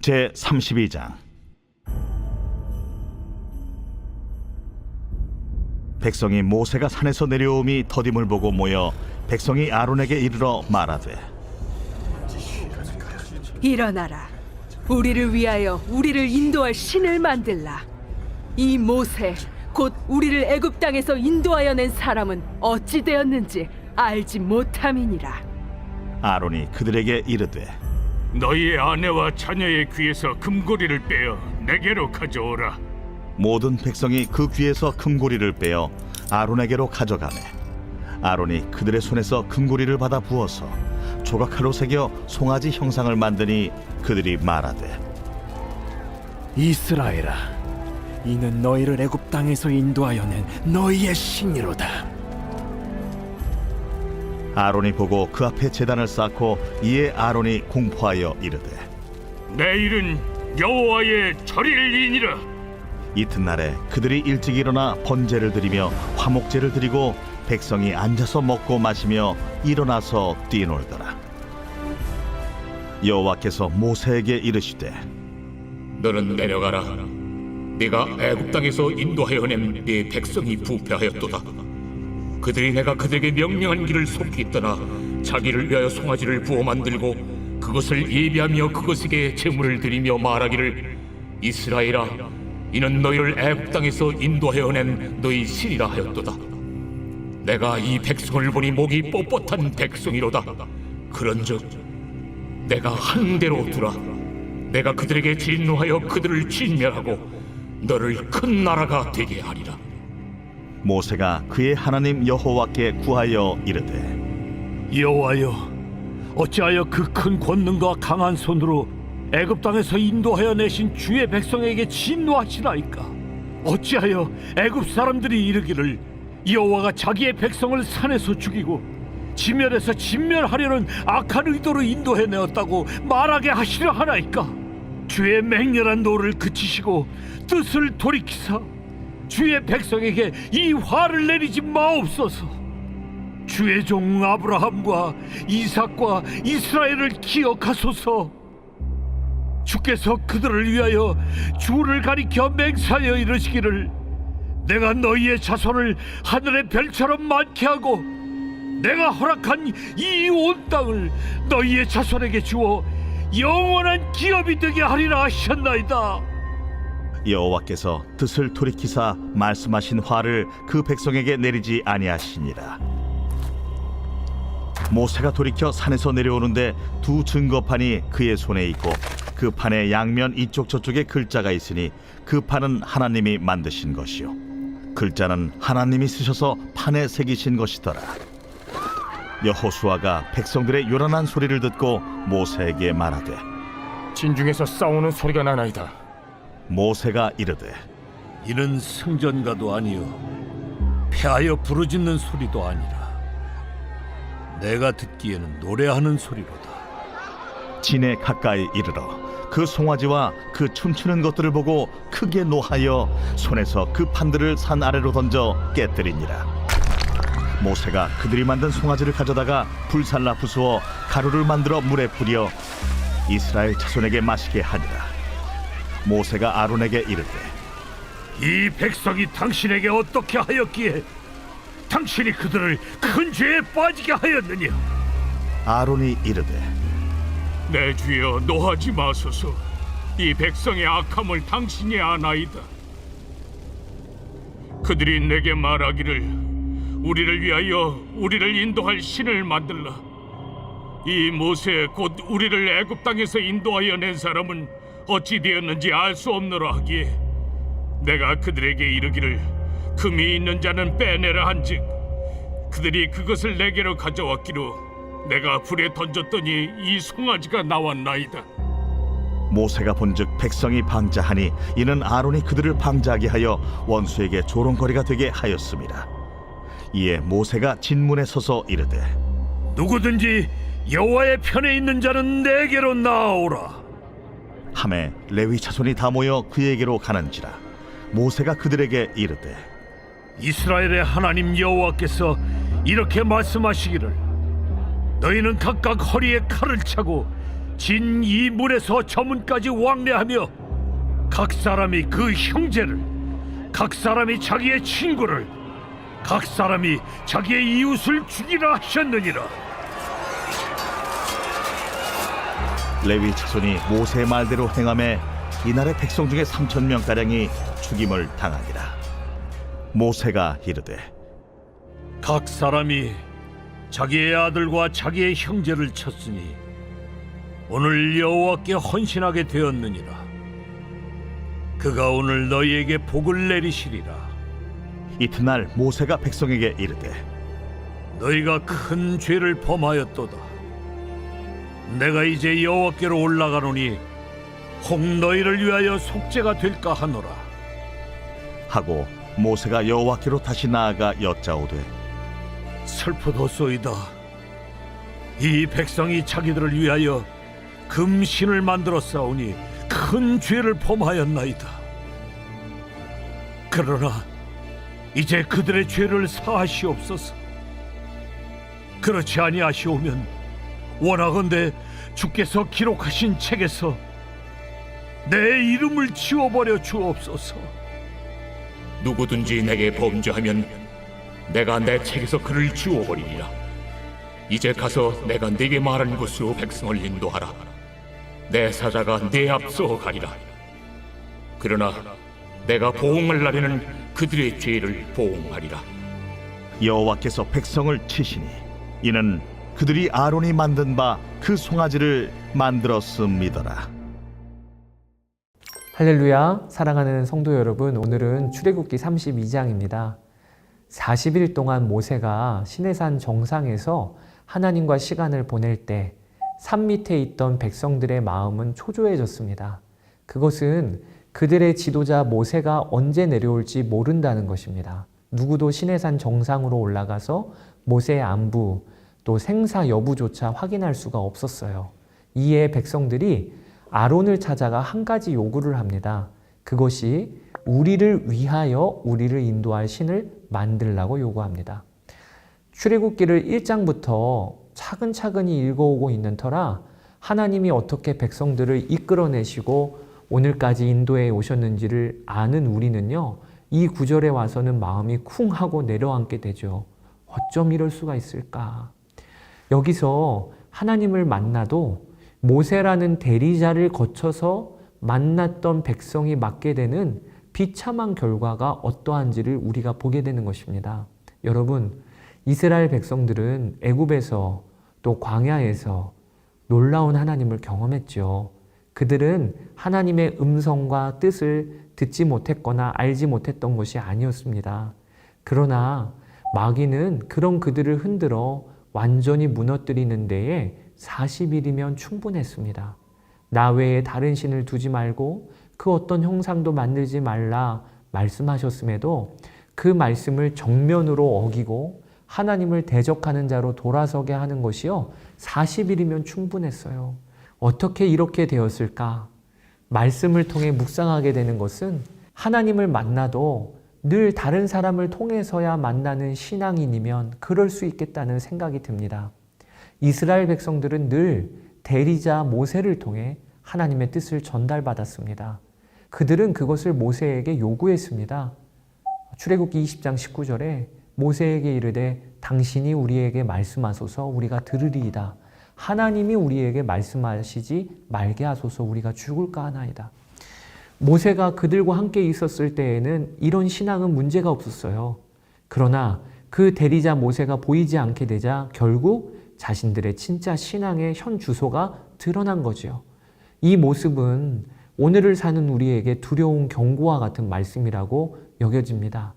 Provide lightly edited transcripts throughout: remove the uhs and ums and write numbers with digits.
제32장. 백성이 모세가 산에서 내려옴이 더딤을 보고 모여 백성이 아론에게 이르러 말하되, 일어나라. 우리를 위하여 우리를 인도할 신을 만들라. 이 모세 곧 우리를 애굽 땅에서 인도하여 낸 사람은 어찌 되었는지 알지 못함이니라. 아론이 그들에게 이르되, 너희의 아내와 자녀의 귀에서 금고리를 빼어 내게로 가져오라. 모든 백성이 그 귀에서 금고리를 빼어 아론에게로 가져가매 아론이 그들의 손에서 금고리를 받아 부어서 조각칼로 새겨 송아지 형상을 만드니 그들이 말하되, 이스라엘아, 이는 너희를 애굽 땅에서 인도하여 낸 너희의 신이로다. 아론이 보고 그 앞에 제단을 쌓고 이에 아론이 공포하여 이르되, 내일은 여호와의 절일이니라. 이튿날에 그들이 일찍 일어나 번제를 드리며 화목제를 드리고 백성이 앉아서 먹고 마시며 일어나서 뛰놀더라. 여호와께서 모세에게 이르시되, 너는 내려가라. 네가 애굽 땅에서 인도하여 낸 네 백성이 부패하였도다. 그들이 내가 그들에게 명령한 길을 속히 떠나 자기를 위하여 송아지를 부어 만들고 그것을 예비하며 그것에게 제물을 드리며 말하기를, 이스라엘아, 이는 너희를 애굽 땅에서 인도하여 낸 너희 신이라 하였도다. 내가 이 백성을 보니 목이 뻣뻣한 백성이로다. 그런즉 내가 한 대로 두라. 내가 그들에게 진노하여 그들을 진멸하고 너를 큰 나라가 되게 하리라. 모세가 그의 하나님 여호와께 구하여 이르되, 여호와여, 어찌하여 그 큰 권능과 강한 손으로 애굽 땅에서 인도하여 내신 주의 백성에게 진노하시나이까? 어찌하여 애굽 사람들이 이르기를 여호와가 자기의 백성을 산에서 죽이고 지면에서 진멸하려는 악한 의도로 인도해 내었다고 말하게 하시려 하나이까? 주의 맹렬한 노를 그치시고 뜻을 돌이키사 주의 백성에게 이 화를 내리지 마옵소서. 주의 종 아브라함과 이삭과 이스라엘을 기억하소서. 주께서 그들을 위하여 주를 가리켜 맹세하여 이르시기를, 내가 너희의 자손을 하늘의 별처럼 많게 하고 내가 허락한 이 온 땅을 너희의 자손에게 주어 영원한 기업이 되게 하리라 하셨나이다. 여호와께서 뜻을 돌이키사 말씀하신 화를 그 백성에게 내리지 아니하시니라. 모세가 돌이켜 산에서 내려오는데 두 증거판이 그의 손에 있고 그 판의 양면 이쪽 저쪽에 글자가 있으니 그 판은 하나님이 만드신 것이요 글자는 하나님이 쓰셔서 판에 새기신 것이더라. 여호수아가 백성들의 요란한 소리를 듣고 모세에게 말하되, 진중에서 싸우는 소리가 나나이다. 모세가 이르되, 이는 승전가도 아니요 패하여 부르짖는 소리도 아니라 내가 듣기에는 노래하는 소리로다. 진에 가까이 이르러 그 송아지와 그 춤추는 것들을 보고 크게 노하여 손에서 그 판들을 산 아래로 던져 깨뜨리니라. 모세가 그들이 만든 송아지를 가져다가 불살라 부수어 가루를 만들어 물에 뿌려 이스라엘 자손에게 마시게 하니라. 모세가 아론에게 이르되, 이 백성이 당신에게 어떻게 하였기에 당신이 그들을 큰 죄에 빠지게 하였느냐? 아론이 이르되, 내 주여, 노하지 마소서. 이 백성의 악함을 당신이 아나이다. 그들이 내게 말하기를, 우리를 위하여 우리를 인도할 신을 만들라. 이 모세 곧 우리를 애굽 땅에서 인도하여 낸 사람은 어찌 되었는지 알 수 없노라 하기에 내가 그들에게 이르기를, 금이 있는 자는 빼내라 한즉 그들이 그것을 내게로 가져왔기로 내가 불에 던졌더니 이 송아지가 나왔나이다. 모세가 본즉 백성이 방자하니 이는 아론이 그들을 방자하게 하여 원수에게 조롱거리가 되게 하였음이라. 이에 모세가 진문에 서서 이르되, 누구든지 여호와의 편에 있는 자는 내게로 나아오라. 하매 레위 자손이 다 모여 그에게로 가는지라. 모세가 그들에게 이르되, 이스라엘의 하나님 여호와께서 이렇게 말씀하시기를, 너희는 각각 허리에 칼을 차고 진 이 문에서 저 문까지 왕래하며 각 사람이 그 형제를, 각 사람이 자기의 친구를, 각 사람이 자기의 이웃을 죽이라 하셨느니라. 레위 자손이 모세의 말대로 행함에 이날의 백성 중에 3,000명가량이 죽임을 당하니라. 모세가 이르되 각 사람이 자기의 아들과 자기의 형제를 쳤으니 오늘 여호와께 헌신하게 되었느니라. 그가 오늘 너희에게 복을 내리시리라. 이튿날 모세가 백성에게 이르되 너희가 큰 죄를 범하였도다. 내가 이제 여호와께로 올라가노니 혹 너희를 위하여 속죄가 될까 하노라. 하고 모세가 여호와께로 다시 나아가 여짜오되 슬프도소이다. 이 백성이 자기들을 위하여 금신을 만들어 싸우니 큰 죄를 범하였나이다. 그러나 이제 그들의 죄를 사하시옵소서. 그렇지 아니하시오면 원하건대 주께서 기록하신 책에서 내 이름을 지워버려 주옵소서. 누구든지 내게 범죄하면 내가 내 책에서 그를 지워버리리라. 이제 가서 내가 네게 말한 곳으로 백성을 인도하라. 내 사자가 네 앞서 가리라. 그러나 내가 보응할 날에는 그들의 죄를 보응하리라. 여호와께서 백성을 치시니 이는 그들이 아론이 만든 바 그 송아지를 만들었음이더라. 할렐루야. 사랑하는 성도 여러분, 오늘은 출애굽기 32장입니다. 40일 동안 모세가 시내산 정상에서 하나님과 시간을 보낼 때 산 밑에 있던 백성들의 마음은 초조해졌습니다. 그것은 그들의 지도자 모세가 언제 내려올지 모른다는 것입니다. 누구도 시내산 정상으로 올라가서 모세의 안부 또 생사 여부조차 확인할 수가 없었어요. 이에 백성들이 아론을 찾아가 한 가지 요구를 합니다. 그것이 우리를 위하여 우리를 인도할 신을 만들라고 요구합니다. 출애굽기를 1장부터 차근차근히 읽어오고 있는 터라 하나님이 어떻게 백성들을 이끌어내시고 오늘까지 인도해 오셨는지를 아는 우리는요, 이 구절에 와서는 마음이 쿵 하고 내려앉게 되죠. 어쩜 이럴 수가 있을까? 여기서 하나님을 만나도 모세라는 대리자를 거쳐서 만났던 백성이 맞게 되는 비참한 결과가 어떠한지를 우리가 보게 되는 것입니다. 여러분, 이스라엘 백성들은 애굽에서 또 광야에서 놀라운 하나님을 경험했죠. 그들은 하나님의 음성과 뜻을 듣지 못했거나 알지 못했던 것이 아니었습니다. 그러나 마귀는 그런 그들을 흔들어 완전히 무너뜨리는 데에 40일이면 충분했습니다. 나 외에 다른 신을 두지 말고 그 어떤 형상도 만들지 말라 말씀하셨음에도 그 말씀을 정면으로 어기고 하나님을 대적하는 자로 돌아서게 하는 것이요, 40일이면 충분했어요. 어떻게 이렇게 되었을까? 말씀을 통해 묵상하게 되는 것은 하나님을 만나도 늘 다른 사람을 통해서야 만나는 신앙인이면 그럴 수 있겠다는 생각이 듭니다. 이스라엘 백성들은 늘 대리자 모세를 통해 하나님의 뜻을 전달받았습니다. 그들은 그것을 모세에게 요구했습니다. 출애굽기 20장 19절에 모세에게 이르되 당신이 우리에게 말씀하소서 우리가 들으리이다. 하나님이 우리에게 말씀하시지 말게 하소서 우리가 죽을까 하나이다. 모세가 그들과 함께 있었을 때에는 이런 신앙은 문제가 없었어요. 그러나 그 대리자 모세가 보이지 않게 되자 결국 자신들의 진짜 신앙의 현 주소가 드러난 거죠. 이 모습은 오늘을 사는 우리에게 두려운 경고와 같은 말씀이라고 여겨집니다.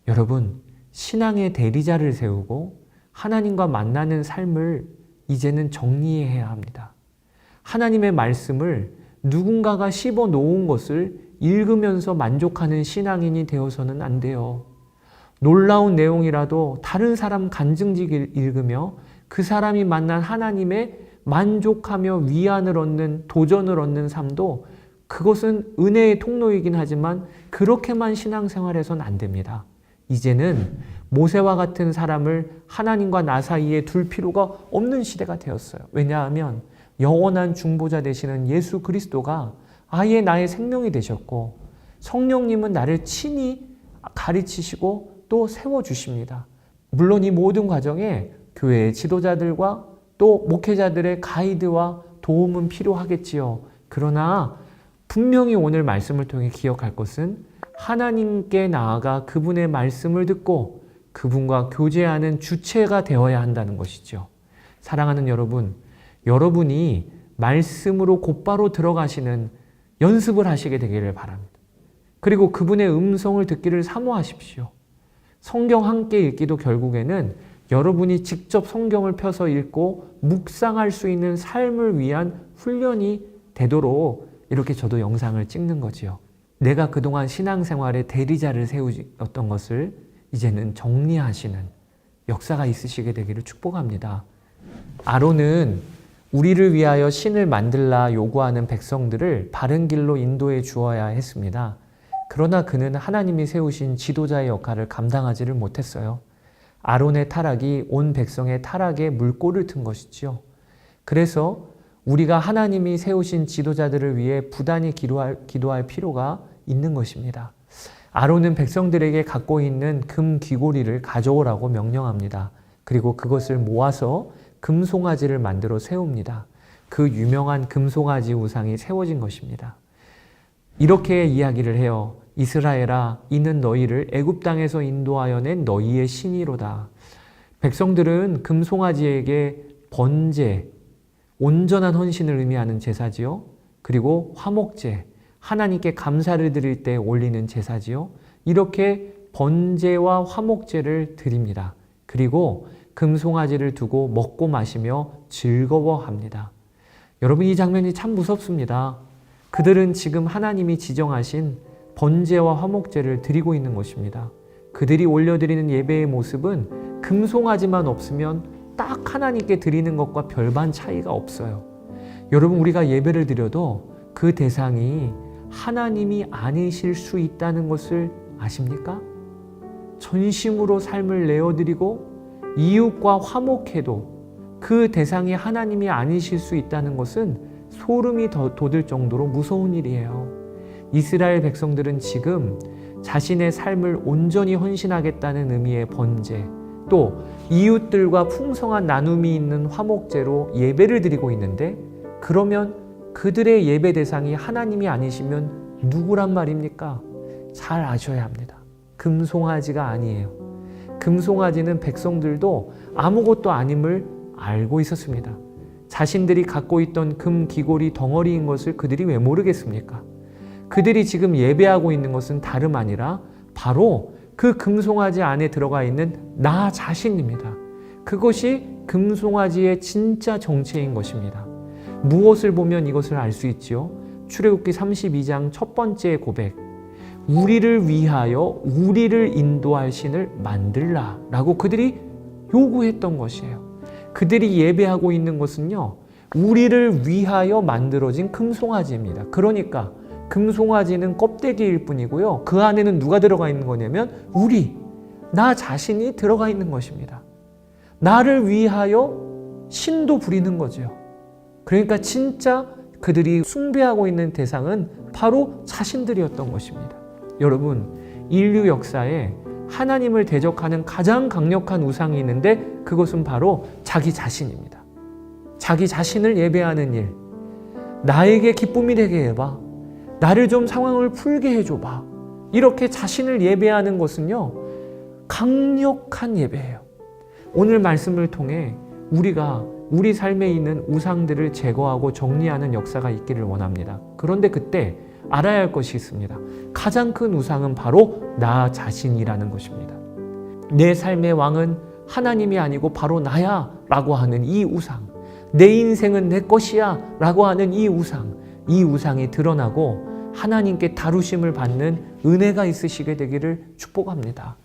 여러분, 신앙의 대리자를 세우고 하나님과 만나는 삶을 이제는 정리해야 합니다. 하나님의 말씀을 누군가가 씹어 놓은 것을 읽으면서 만족하는 신앙인이 되어서는 안 돼요. 놀라운 내용이라도 다른 사람 간증지기를 읽으며 그 사람이 만난 하나님의 만족하며 위안을 얻는, 도전을 얻는 삶도 그것은 은혜의 통로이긴 하지만 그렇게만 신앙생활해서는 안 됩니다. 이제는 모세와 같은 사람을 하나님과 나 사이에 둘 필요가 없는 시대가 되었어요. 왜냐하면 영원한 중보자 되시는 예수 그리스도가 아예 나의 생명이 되셨고 성령님은 나를 친히 가르치시고 또 세워주십니다. 물론 이 모든 과정에 교회의 지도자들과 또 목회자들의 가이드와 도움은 필요하겠지요. 그러나 분명히 오늘 말씀을 통해 기억할 것은 하나님께 나아가 그분의 말씀을 듣고 그분과 교제하는 주체가 되어야 한다는 것이죠. 사랑하는 여러분, 여러분이 말씀으로 곧바로 들어가시는 연습을 하시게 되기를 바랍니다. 그리고 그분의 음성을 듣기를 사모하십시오. 성경 함께 읽기도 결국에는 여러분이 직접 성경을 펴서 읽고 묵상할 수 있는 삶을 위한 훈련이 되도록 이렇게 저도 영상을 찍는 거지요. 내가 그동안 신앙생활에 대리자를 세우었던 것을 이제는 정리하시는 역사가 있으시게 되기를 축복합니다. 아론은 우리를 위하여 신을 만들라 요구하는 백성들을 바른 길로 인도해 주어야 했습니다. 그러나 그는 하나님이 세우신 지도자의 역할을 감당하지를 못했어요. 아론의 타락이 온 백성의 타락에 물꼬를 튼 것이지요. 그래서 우리가 하나님이 세우신 지도자들을 위해 부단히 기도할 필요가 있는 것입니다. 아론은 백성들에게 갖고 있는 금 귀고리를 가져오라고 명령합니다. 그리고 그것을 모아서 금송아지를 만들어 세웁니다. 그 유명한 금송아지 우상이 세워진 것입니다. 이렇게 이야기를 해요. 이스라엘아, 이는 너희를 애굽 땅에서 인도하여 낸 너희의 신이로다. 백성들은 금송아지에게 번제, 온전한 헌신을 의미하는 제사지요. 그리고 화목제, 하나님께 감사를 드릴 때 올리는 제사지요. 이렇게 번제와 화목제를 드립니다. 그리고 금송아지를 두고 먹고 마시며 즐거워합니다. 여러분, 이 장면이 참 무섭습니다. 그들은 지금 하나님이 지정하신 번제와 화목제를 드리고 있는 것입니다. 그들이 올려드리는 예배의 모습은 금송아지만 없으면 딱 하나님께 드리는 것과 별반 차이가 없어요. 여러분, 우리가 예배를 드려도 그 대상이 하나님이 아니실 수 있다는 것을 아십니까? 전심으로 삶을 내어드리고 이웃과 화목해도 그 대상이 하나님이 아니실 수 있다는 것은 소름이 돋을 정도로 무서운 일이에요. 이스라엘 백성들은 지금 자신의 삶을 온전히 헌신하겠다는 의미의 번제, 또 이웃들과 풍성한 나눔이 있는 화목제로 예배를 드리고 있는데, 그러면 그들의 예배 대상이 하나님이 아니시면 누구란 말입니까? 잘 아셔야 합니다. 금송아지가 아니에요. 금송아지는 백성들도 아무것도 아님을 알고 있었습니다. 자신들이 갖고 있던 금 귀고리 덩어리인 것을 그들이 왜 모르겠습니까? 그들이 지금 예배하고 있는 것은 다름 아니라 바로 그 금송아지 안에 들어가 있는 나 자신입니다. 그것이 금송아지의 진짜 정체인 것입니다. 무엇을 보면 이것을 알 수 있지요? 출애굽기 32장 첫 번째 고백. 우리를 위하여 우리를 인도할 신을 만들라 라고 그들이 요구했던 것이에요. 그들이 예배하고 있는 것은요, 우리를 위하여 만들어진 금송아지입니다. 그러니까 금송아지는 껍데기일 뿐이고요, 그 안에는 누가 들어가 있는 거냐면 나 자신이 들어가 있는 것입니다. 나를 위하여 신도 부리는 거죠. 그러니까 진짜 그들이 숭배하고 있는 대상은 바로 자신들이었던 것입니다. 여러분, 인류 역사에 하나님을 대적하는 가장 강력한 우상이 있는데 그것은 바로 자기 자신입니다. 자기 자신을 예배하는 일. 나에게 기쁨이 되게 해봐. 나를 좀 상황을 풀게 해줘봐. 이렇게 자신을 예배하는 것은요, 강력한 예배예요. 오늘 말씀을 통해 우리가 우리 삶에 있는 우상들을 제거하고 정리하는 역사가 있기를 원합니다. 그런데 그때 알아야 할 것이 있습니다. 가장 큰 우상은 바로 나 자신이라는 것입니다. 내 삶의 왕은 하나님이 아니고 바로 나야 라고 하는 이 우상, 내 인생은 내 것이야 라고 하는 이 우상이 드러나고 하나님께 다루심을 받는 은혜가 있으시게 되기를 축복합니다.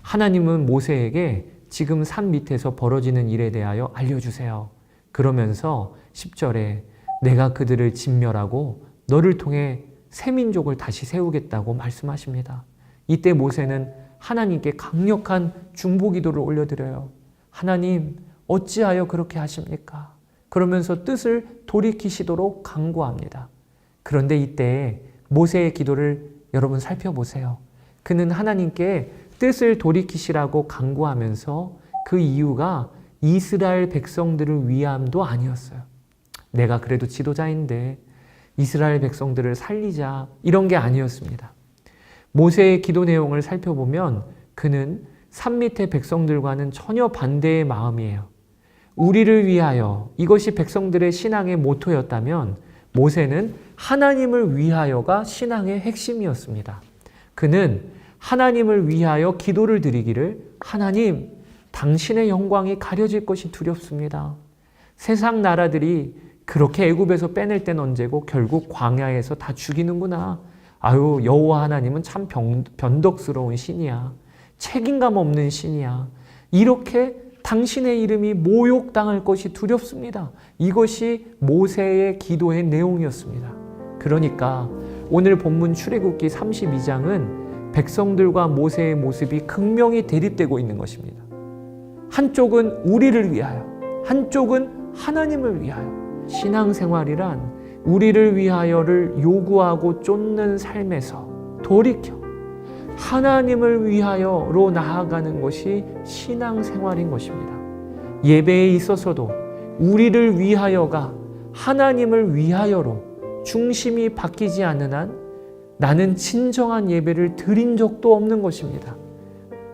하나님은 모세에게 지금 산 밑에서 벌어지는 일에 대하여 알려주세요. 그러면서 10절에 내가 그들을 진멸하고 너를 통해 새 민족을 다시 세우겠다고 말씀하십니다. 이때 모세는 하나님께 강력한 중보 기도를 올려드려요. 하나님, 어찌하여 그렇게 하십니까? 그러면서 뜻을 돌이키시도록 간구합니다. 그런데 이때 모세의 기도를 여러분 살펴보세요. 그는 하나님께 뜻을 돌이키시라고 간구하면서 그 이유가 이스라엘 백성들을 위함도 아니었어요. 내가 그래도 지도자인데 이스라엘 백성들을 살리자, 이런 게 아니었습니다. 모세의 기도 내용을 살펴보면 그는 산 밑의 백성들과는 전혀 반대의 마음이에요. 우리를 위하여, 이것이 백성들의 신앙의 모토였다면 모세는 하나님을 위하여가 신앙의 핵심이었습니다. 그는 하나님을 위하여 기도를 드리기를, 하나님, 당신의 영광이 가려질 것이 두렵습니다. 세상 나라들이 그렇게 애굽에서 빼낼 땐 언제고 결국 광야에서 다 죽이는구나. 아유, 여호와 하나님은 참 변덕스러운 신이야. 책임감 없는 신이야. 이렇게 당신의 이름이 모욕당할 것이 두렵습니다. 이것이 모세의 기도의 내용이었습니다. 그러니까 오늘 본문 출애굽기 32장은 백성들과 모세의 모습이 극명히 대립되고 있는 것입니다. 한쪽은 우리를 위하여, 한쪽은 하나님을 위하여. 신앙생활이란 우리를 위하여를 요구하고 쫓는 삶에서 돌이켜 하나님을 위하여로 나아가는 것이 신앙생활인 것입니다. 예배에 있어서도 우리를 위하여가 하나님을 위하여로 중심이 바뀌지 않는 한 나는 진정한 예배를 드린 적도 없는 것입니다.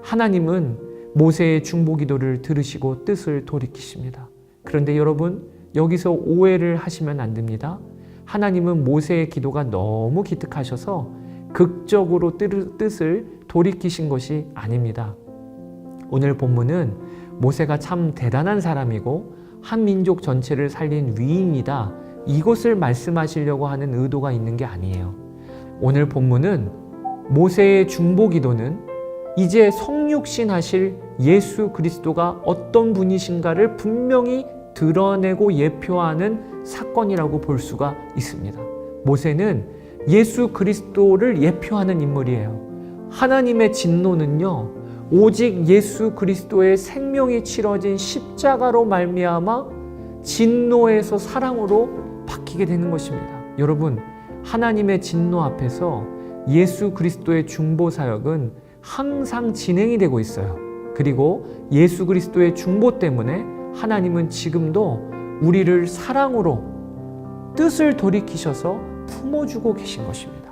하나님은 모세의 중보기도를 들으시고 뜻을 돌이키십니다. 그런데 여러분, 여기서 오해를 하시면 안 됩니다. 하나님은 모세의 기도가 너무 기특하셔서 극적으로 뜻을 돌이키신 것이 아닙니다. 오늘 본문은 모세가 참 대단한 사람이고 한 민족 전체를 살린 위인이다, 이것을 말씀하시려고 하는 의도가 있는 게 아니에요. 오늘 본문은 모세의 중보기도는 이제 성육신 하실 예수 그리스도가 어떤 분이신가를 분명히 드러내고 예표하는 사건이라고 볼 수가 있습니다. 모세는 예수 그리스도를 예표하는 인물이에요. 하나님의 진노는요, 오직 예수 그리스도의 생명이 치러진 십자가로 말미암아 진노에서 사랑으로 바뀌게 되는 것입니다. 여러분, 하나님의 진노 앞에서 예수 그리스도의 중보 사역은 항상 진행이 되고 있어요. 그리고 예수 그리스도의 중보 때문에 하나님은 지금도 우리를 사랑으로 뜻을 돌이키셔서 품어주고 계신 것입니다.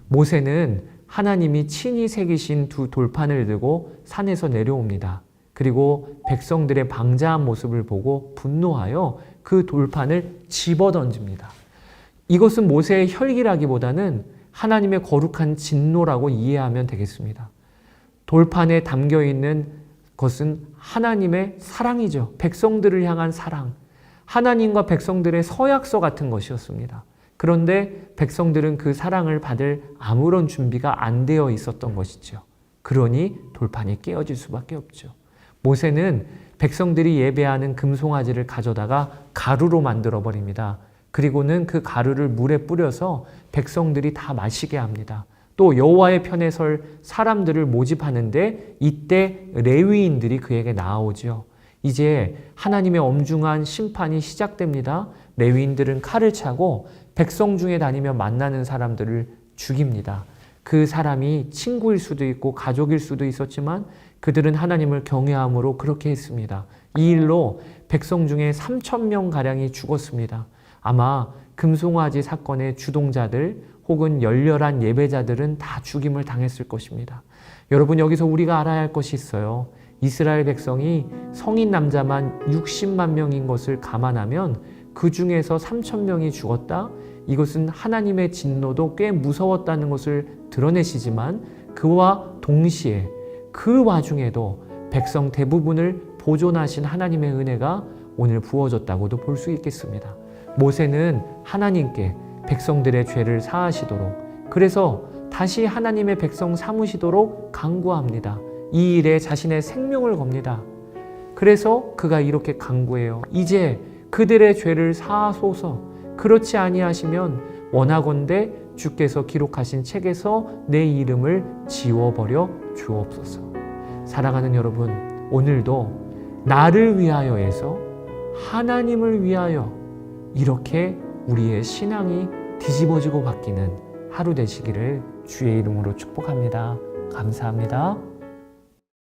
모세는 하나님이 친히 새기신 두 돌판을 들고 산에서 내려옵니다. 그리고 백성들의 방자한 모습을 보고 분노하여 그 돌판을 집어던집니다. 이것은 모세의 혈기라기보다는 하나님의 거룩한 진노라고 이해하면 되겠습니다. 돌판에 담겨있는 것은 하나님의 사랑이죠. 백성들을 향한 사랑. 하나님과 백성들의 서약서 같은 것이었습니다. 그런데 백성들은 그 사랑을 받을 아무런 준비가 안 되어 있었던 것이죠. 그러니 돌판이 깨어질 수밖에 없죠. 모세는 백성들이 예배하는 금송아지를 가져다가 가루로 만들어 버립니다. 그리고는 그 가루를 물에 뿌려서 백성들이 다 마시게 합니다. 또 여호와의 편에 설 사람들을 모집하는데 이때 레위인들이 그에게 나아오죠. 이제 하나님의 엄중한 심판이 시작됩니다. 레위인들은 칼을 차고 백성 중에 다니며 만나는 사람들을 죽입니다. 그 사람이 친구일 수도 있고 가족일 수도 있었지만 그들은 하나님을 경외함으로 그렇게 했습니다. 이 일로 백성 중에 3,000명가량이 죽었습니다. 아마 금송아지 사건의 주동자들 혹은 열렬한 예배자들은 다 죽임을 당했을 것입니다. 여러분, 여기서 우리가 알아야 할 것이 있어요. 이스라엘 백성이 성인 남자만 60만 명인 것을 감안하면 그 중에서 3,000명이 죽었다? 이것은 하나님의 진노도 꽤 무서웠다는 것을 드러내시지만 그와 동시에 그 와중에도 백성 대부분을 보존하신 하나님의 은혜가 오늘 부어졌다고도 볼 수 있겠습니다. 모세는 하나님께 백성들의 죄를 사하시도록, 그래서 다시 하나님의 백성 삼으시도록 간구합니다. 이 일에 자신의 생명을 겁니다. 그래서 그가 이렇게 간구해요. 이제 그들의 죄를 사하소서. 그렇지 아니하시면 원하건대 주께서 기록하신 책에서 내 이름을 지워버려 주옵소서. 사랑하는 여러분, 오늘도 나를 위하여에서 하나님을 위하여 이렇게 우리의 신앙이 뒤집어지고 바뀌는 하루 되시기를 주의 이름으로 축복합니다. 감사합니다.